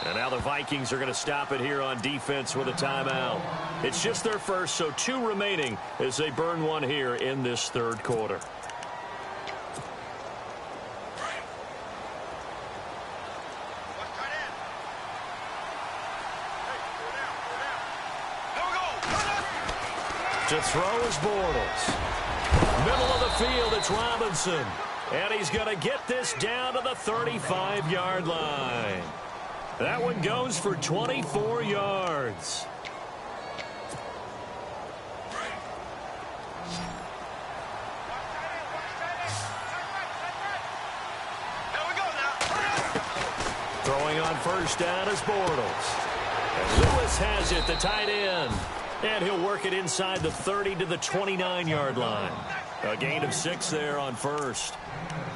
And now the Vikings are going to stop it here on defense with a timeout. It's just their first, so 2 remaining as they burn one here in this third quarter. To throw is Bortles. Middle of the field, it's Robinson. And he's going to get this down to the 35-yard line. That one goes for 24 yards. Throwing on first down is Bortles. And Lewis has it, the tight end. And he'll work it inside the 30 to the 29-yard line. A gain of 6 there on first.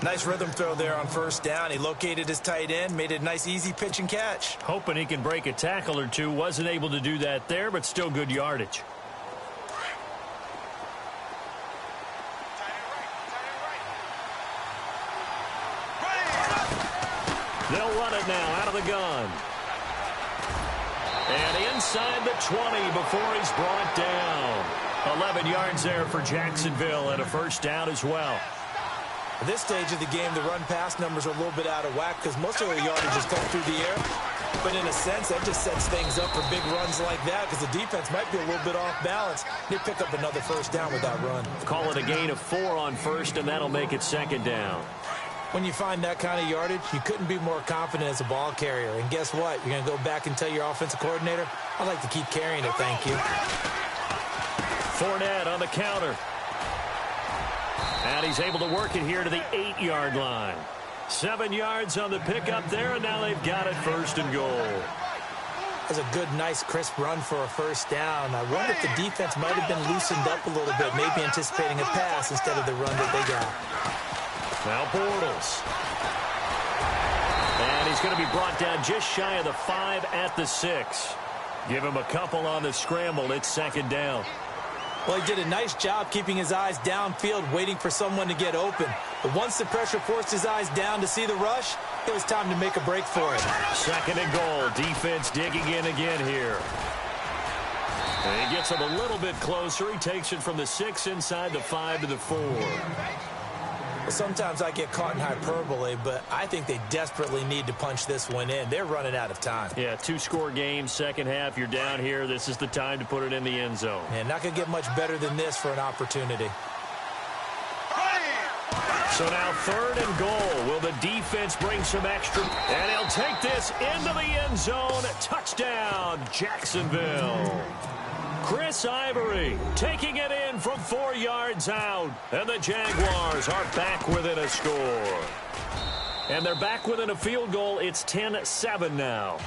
Nice rhythm throw there on first down. He located his tight end, made it a nice, easy pitch and catch. Hoping he can break a tackle or two. Wasn't able to do that there, but still good yardage. They'll run it now out of the gun. And inside the 20 before he's brought down. 11 yards there for Jacksonville and a first down as well. At this stage of the game, the run-pass numbers are a little bit out of whack because most of their yardage is come through the air. But in a sense, that just sets things up for big runs like that because the defense might be a little bit off balance. They pick up another first down with that run. Call it a gain of 4 on first, and that'll make it second down. When you find that kind of yardage, you couldn't be more confident as a ball carrier. And guess what? You're going to go back and tell your offensive coordinator, I'd like to keep carrying it, thank you. Fournette on the counter. And he's able to work it here to the 8-yard line. 7 yards on the pickup there, and now they've got it first and goal. That's a good, nice, crisp run for a first down. I wonder if the defense might have been loosened up a little bit, maybe anticipating a pass instead of the run that they got. Now Bortles. And he's going to be brought down just shy of the 5 at the 6. Give him a couple on the scramble. It's second down. Well, he did a nice job keeping his eyes downfield, waiting for someone to get open. But once the pressure forced his eyes down to see the rush, it was time to make a break for it. Second and goal. Defense digging in again here. And he gets him a little bit closer. He takes it from the 6 inside the 5 to the 4. Well, sometimes I get caught in hyperbole, but I think they desperately need to punch this one in. They're running out of time. Yeah, 2-score game, second half. You're down here. This is the time to put it in the end zone. Yeah, not going to get much better than this for an opportunity. So now third and goal. Will the defense bring some extra? And he'll take this into the end zone. Touchdown, Jacksonville. Chris Ivory taking it in from 4 yards out. And the Jaguars are back within a score. And they're back within a field goal. It's 10-7 now.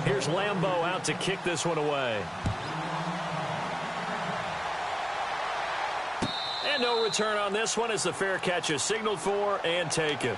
Here's Lambeau out to kick this one away. And no return on this one as the fair catch is signaled for and taken.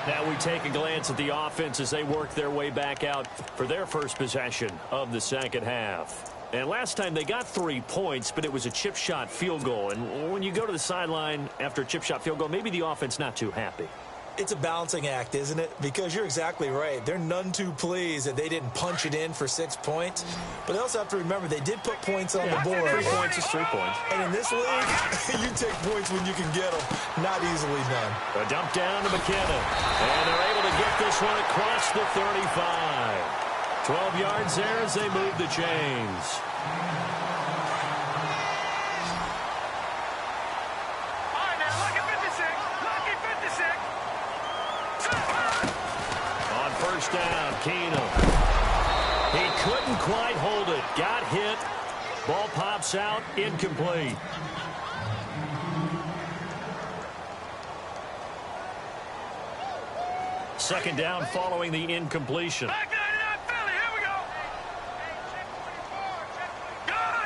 Now we take a glance at the offense as they work their way back out for their first possession of the second half. And last time they got 3 points, but it was a chip shot field goal. And when you go to the sideline after a chip shot field goal, maybe the offense not too happy. It's a balancing act, isn't it? Because you're exactly right. They're none too pleased that they didn't punch it in for 6 points. But they also have to remember they did put points on the board. 3 points is 3 points. And in this league, you take points when you can get them. Not easily done. A dump down to McKinnon. And they're able to get this one across the 35. 12 yards there as they move the chains. First down, Keenum. He couldn't quite hold it. Got hit. Ball pops out. Incomplete. Second down following the incompletion. Back 99 Philly. Here we go. Good.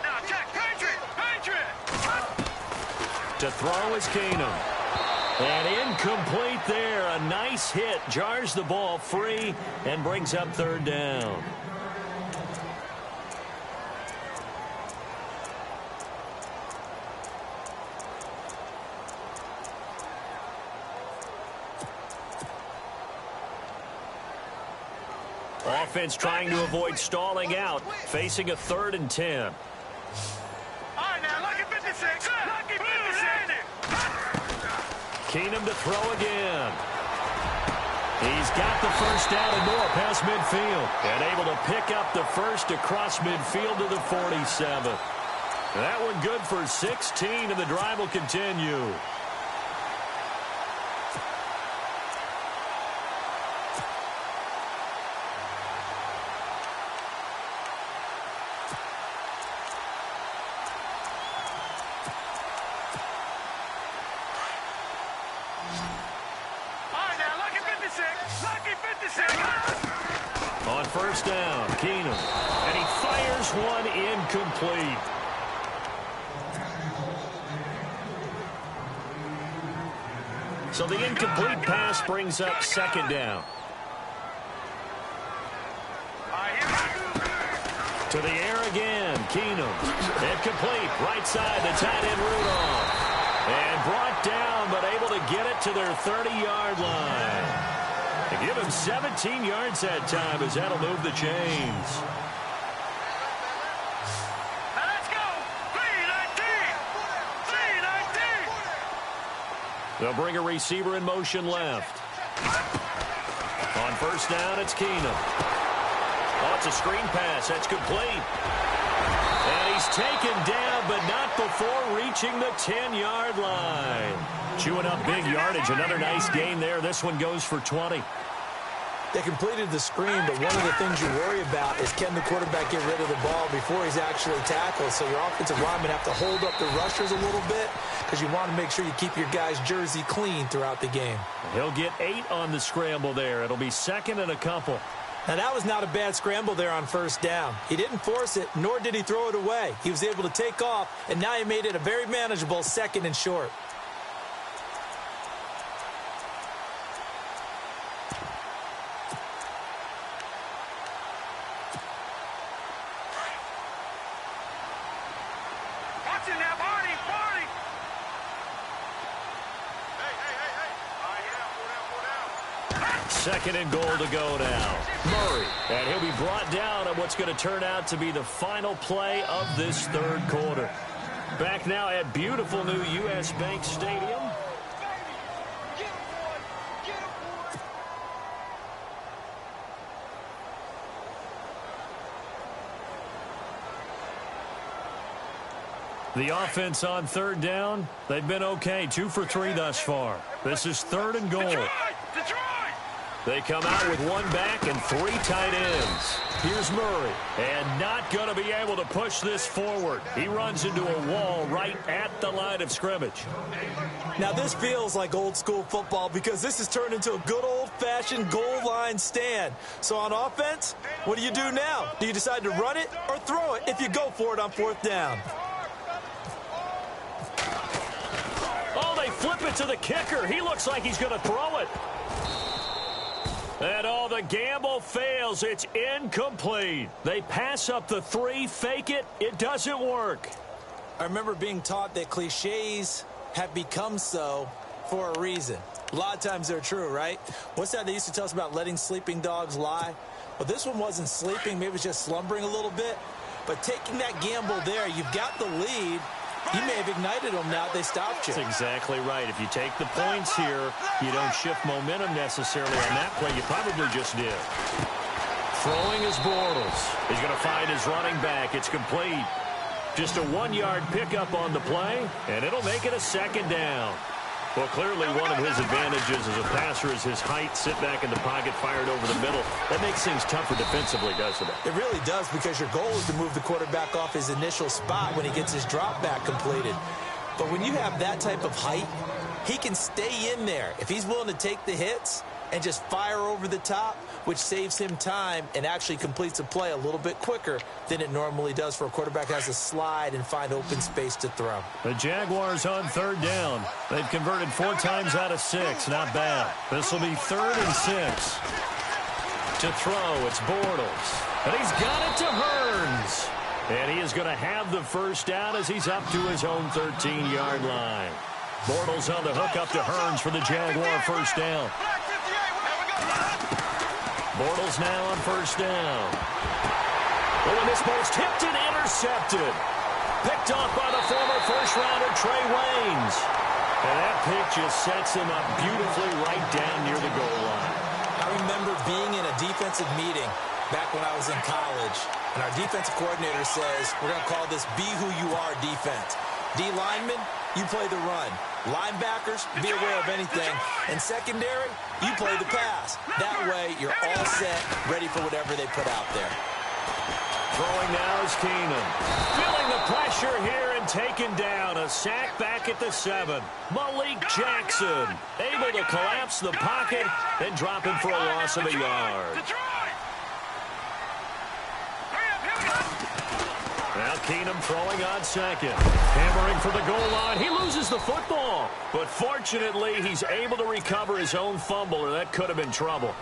No. Check. Patriot. To throw is Keenum. And incomplete there. A nice hit. Jars the ball free and brings up third down. Offense trying to avoid stalling out, facing a 3rd and 10. All right, now, lucky 56. Lucky 56. Keenum to throw again. He's got the first down and more past midfield. And able to pick up the first across midfield to the 47. That one good for 16, and the drive will continue. On first down, Keenum. And he fires one incomplete. So the incomplete pass brings up 2nd down. To the air again, Keenum. Incomplete, right side, the tight end Rudolph. And brought down, but able to get it to their 30-yard line. To give him 17 yards that time, as that'll move the chains. Now let's go. 3-19. They'll bring a receiver in motion left. On first down, it's Keenum. Oh, it's a screen pass. That's complete. And he's taken down, but not before reaching the 10-yard line. Chewing up big yardage. Another nice gain there. This one goes for 20. They completed the screen, but one of the things you worry about is can the quarterback get rid of the ball before he's actually tackled. So your offensive linemen have to hold up the rushers a little bit because you want to make sure you keep your guy's jersey clean throughout the game. He'll get 8 on the scramble there. It'll be 2nd and a couple. Now, that was not a bad scramble there on first down. He didn't force it, nor did he throw it away. He was able to take off, and now he made it a very manageable 2nd and short. Second and goal to go now. Murray. And he'll be brought down on what's going to turn out to be the final play of this 3rd quarter. Back now at beautiful new U.S. Bank Stadium. The offense on 3rd down, they've been okay. 2 for 3 thus far. This is 3rd and goal. They come out with 1 back and 3 tight ends. Here's Murray, and not going to be able to push this forward. He runs into a wall right at the line of scrimmage. Now, this feels like old school football because this has turned into a good old-fashioned goal line stand. So on offense, what do you do now? Do you decide to run it or throw it if you go for it on 4th down? Oh, they flip it to the kicker. He looks like he's going to throw it. And the gamble fails. It's incomplete. They pass up the 3, fake it. It doesn't work. I remember being taught that cliches have become so for a reason. A lot of times they're true, right? What's that they used to tell us about letting sleeping dogs lie? Well, this one wasn't sleeping. Maybe it was just slumbering a little bit. But taking that gamble there, you've got the lead. You may have ignited them now. They stopped you. That's exactly right. If you take the points here, you don't shift momentum necessarily on that play. You probably just did. Throwing is Bortles. He's going to find his running back. It's complete. Just a 1-yard pickup on the play, and it'll make it a 2nd down. Well, clearly one of his advantages as a passer is his height. Sit back in the pocket, fired over the middle. That makes things tougher defensively, doesn't it? It really does, because your goal is to move the quarterback off his initial spot when he gets his drop back completed. But when you have that type of height, he can stay in there. If he's willing to take the hits and just fire over the top, which saves him time and actually completes a play a little bit quicker than it normally does for a quarterback who has to slide and find open space to throw. The Jaguars on 3rd down. They've converted 4 times out of 6. Not bad. This will be 3rd and 6. To throw, it's Bortles. And he's got it to Hearns. And he is going to have the first down as he's up to his own 13-yard line. Bortles on the hook up to Hearns for the Jaguar first down. Bortles now on first down. Oh, and this ball's tipped and intercepted. Picked off by the former first-rounder Trey Waynes. And that pick just sets him up beautifully right down near the goal line. I remember being in a defensive meeting back when I was in college, and our defensive coordinator says, we're going to call this be who you are defense. D linemen, you play the run. Linebackers, be aware of anything. And secondary, you play the pass. That way, you're all set, ready for whatever they put out there. Throwing now is Keenum. Feeling the pressure here and taken down. A sack back at the 7. Malik Jackson able to collapse the pocket and drop him for a loss of a yard. Now Keenum throwing on second. Hammering for the goal line. He loses the football. But fortunately, he's able to recover his own fumble, or that could have been trouble.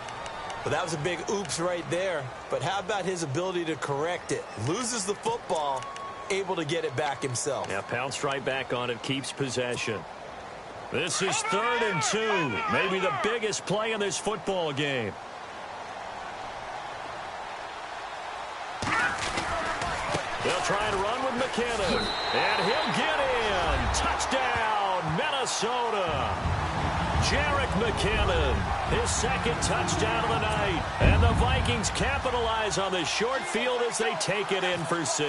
Well, that was a big oops right there. But how about his ability to correct it? Loses the football, able to get it back himself. Yeah, pounced right back on it, keeps possession. This is 3rd and 2. Maybe the biggest play in this football game. They'll try and run with McKinnon. And he'll get in. Touchdown, Minnesota. Jerick McKinnon, his 2nd touchdown of the night. And the Vikings capitalize on the short field as they take it in for 6.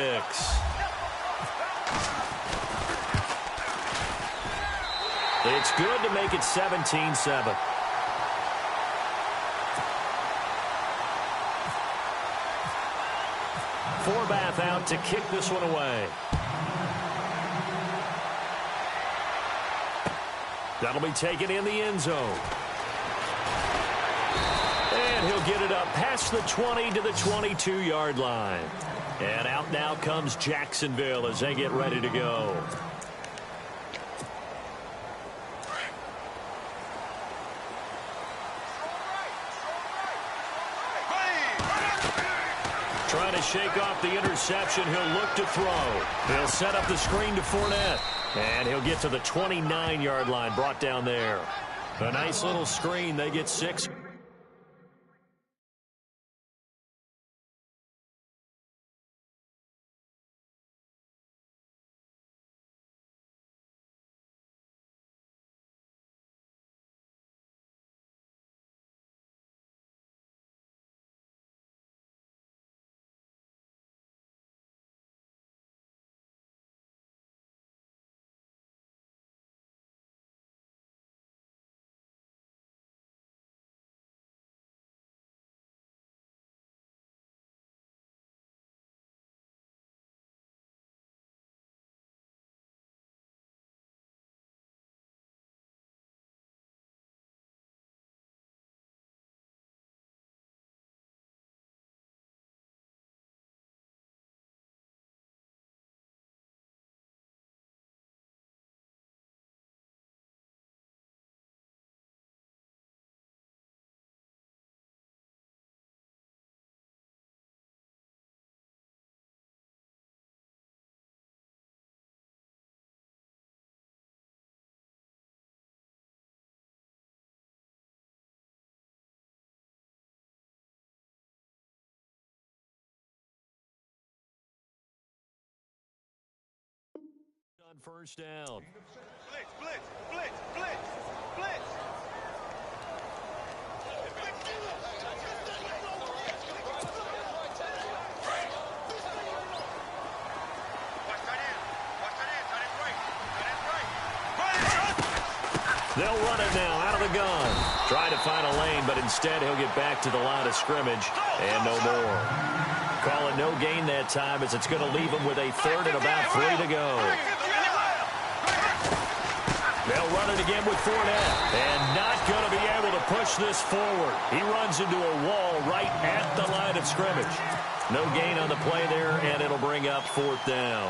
It's good to make it 17-7. Forbath out to kick this one away. That'll be taken in the end zone. And he'll get it up past the 20 to the 22-yard line. And out now comes Jacksonville as they get ready to go. Trying to shake off the interception. He'll look to throw. He'll set up the screen to Fournette. And he'll get to the 29-yard line, brought down there. A nice little screen. They get 6. On first down. Blitz, blitz, blitz, blitz, blitz. They'll run it now out of the gun. Try to find a lane, but instead he'll get back to the line of scrimmage and no more. Call it no gain that time as it's going to leave him with a 3rd and about 3 to go. They'll run it again with Fournette. And not going to be able to push this forward. He runs into a wall right at the line of scrimmage. No gain on the play there, and it'll bring up 4th down.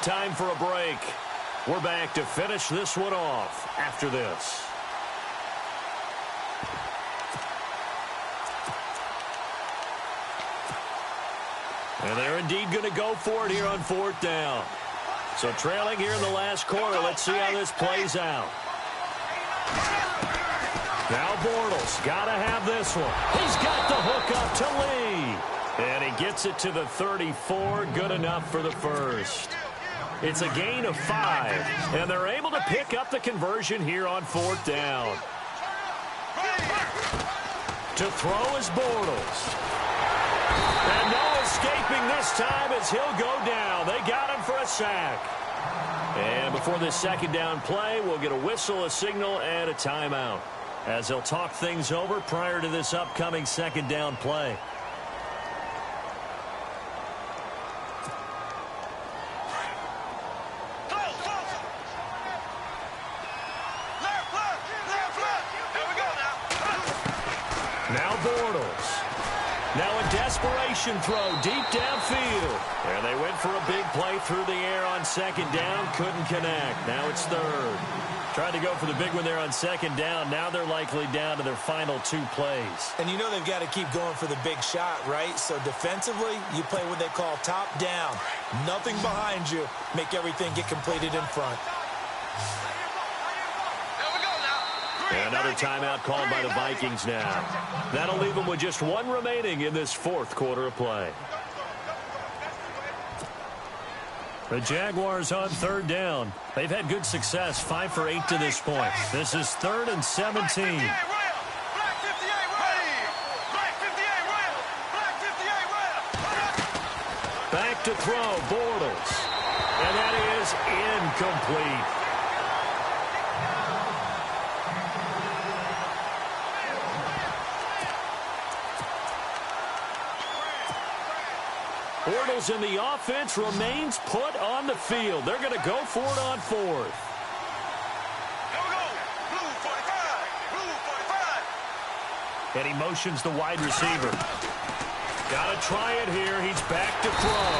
Time for a break. We're back to finish this one off after this. And they're indeed going to go for it here on 4th down. So trailing here in the last quarter. Let's see how this plays out. Now Bortles got to have this one. He's got the hook up to Lee. And he gets it to the 34. Good enough for the first. It's a gain of 5. And they're able to pick up the conversion here on 4th down. To throw is Bortles. And no escaping this time as he'll go down. They got him for a sack. And before this second down play, we'll get a whistle, a signal, and a timeout, as they'll talk things over prior to this upcoming second down play. Now Bortles. Now a desperation throw deep downfield. And they went for a big play through the air on second down. Couldn't connect. Now it's third. Tried to go for the big one there on second down. Now they're likely down to their final 2 plays. And you know they've got to keep going for the big shot, right? So defensively, you play what they call top down. Nothing behind you. Make everything get completed in front. And another timeout called by the Vikings now. That'll leave them with just 1 remaining in this 4th quarter of play. The Jaguars on 3rd down. They've had good success, 5 for 8 to this point. This is 3rd and 17. Back to throw, Bortles. And that is incomplete. Bortles in the offense remains put on the field. They're going to go for it on 4th. And he motions the wide receiver. Got to try it here. He's back to throw.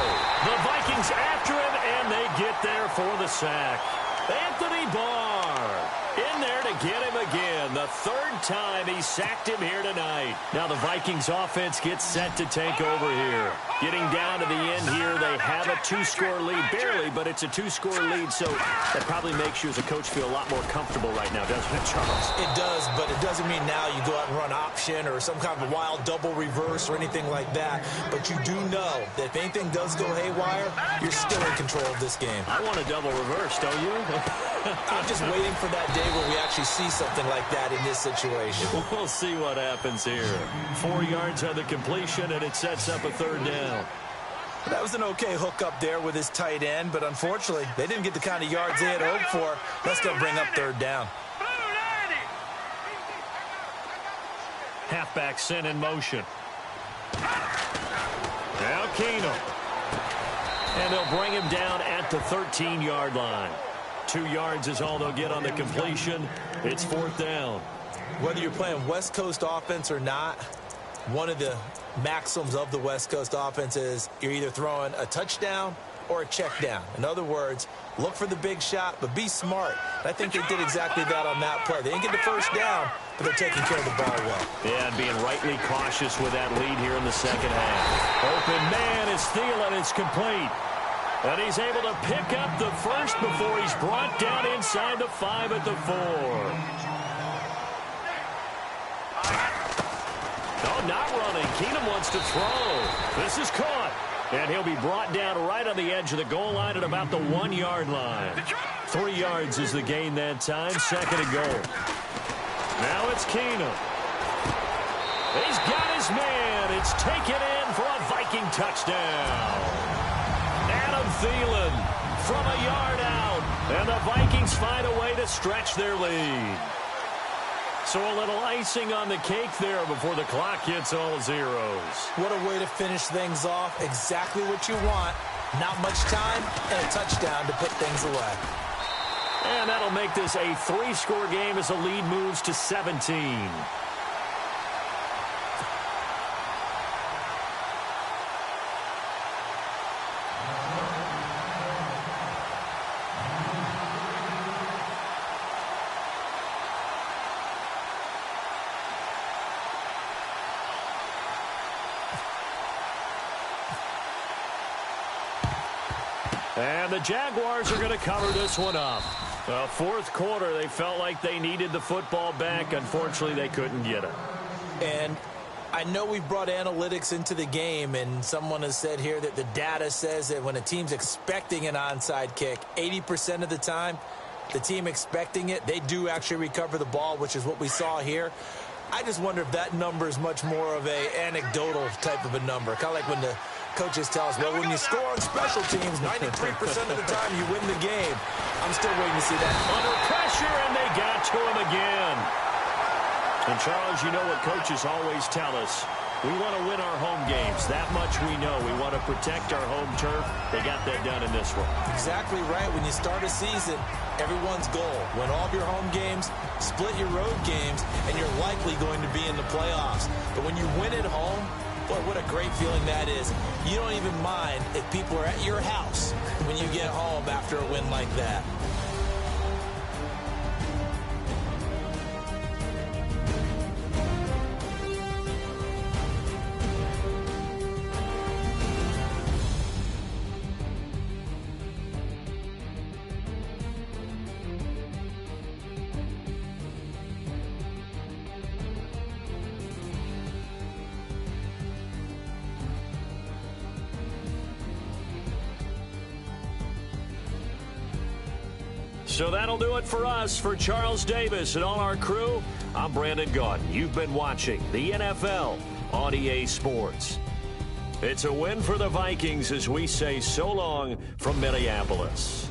The Vikings after him, and they get there for the sack. Anthony Barr in there to get him again. The 3rd time he sacked him here tonight. Now the Vikings offense gets set to take over here. Getting down to the end here, they have a 2-score lead. Barely, but it's a 2-score lead, so that probably makes you as a coach feel a lot more comfortable right now, doesn't it, Charles? It does, but it doesn't mean now you go out and run option or some kind of a wild double reverse or anything like that. But you do know that if anything does go haywire, you're still in control of this game. I want a double reverse, don't you? I'm just waiting for that day where we actually see something like that in this situation. We'll see what happens here. 4 yards on the completion, and it sets up a 3rd down. That was an okay hook up there with his tight end, but unfortunately, they didn't get the kind of yards they had hoped for. That's going to bring up 3rd down. Halfback sent in motion. Now Keenum. And they'll bring him down at the 13-yard line. 2 yards is all they'll get on the completion. It's 4th down. Whether you're playing West Coast offense or not, one of the maxims of the West Coast offense is you're either throwing a touchdown or a check down. In other words, look for the big shot, but be smart. And I think they did exactly that on that play. They didn't get the first down, but they're taking care of the ball well. Yeah, and being rightly cautious with that lead here in the second half. Open man is Thielen. It's complete. And he's able to pick up the first before he's brought down inside the 5 at the 4. Oh, not running. Keenum wants to throw. This is caught. And he'll be brought down right on the edge of the goal line at about the 1-yard line. 3 yards is the gain that time. 2nd and goal. Now it's Keenum. He's got his man. It's taken in for a Viking touchdown. Adam Thielen from a yard out. And the Vikings find a way to stretch their lead. So a little icing on the cake there before the clock hits all zeros. What a way to finish things off. Exactly what you want. Not much time and a touchdown to put things away. And that'll make this a 3-score game as the lead moves to 17. And the Jaguars are going to cover this one up. Fourth quarter, they felt like they needed the football back. Unfortunately, they couldn't get it. And I know we brought analytics into the game, and someone has said here that the data says that when a team's expecting an onside kick, 80% of the time, the team expecting it, they do actually recover the ball, which is what we saw here. I just wonder if that number is much more of a anecdotal type of a number. Kind of like when the coaches tell us, well, when you score on special teams, 93% of the time you win the game. I'm still waiting to see that. Under pressure, and they got to him again. And, Charles, you know what coaches always tell us. We want to win our home games. That much we know. We want to protect our home turf. They got that done in this one. Exactly right. When you start a season, everyone's goal, win all of your home games, split your road games, and you're likely going to be in the playoffs. But when you win at home, boy, what a great feeling that is. You don't even mind if people are at your house when you get home after a win like that. So that'll do it for us. For Charles Davis and all our crew, I'm Brandon Gaudin. You've been watching the NFL on EA Sports. It's a win for the Vikings as we say so long from Minneapolis.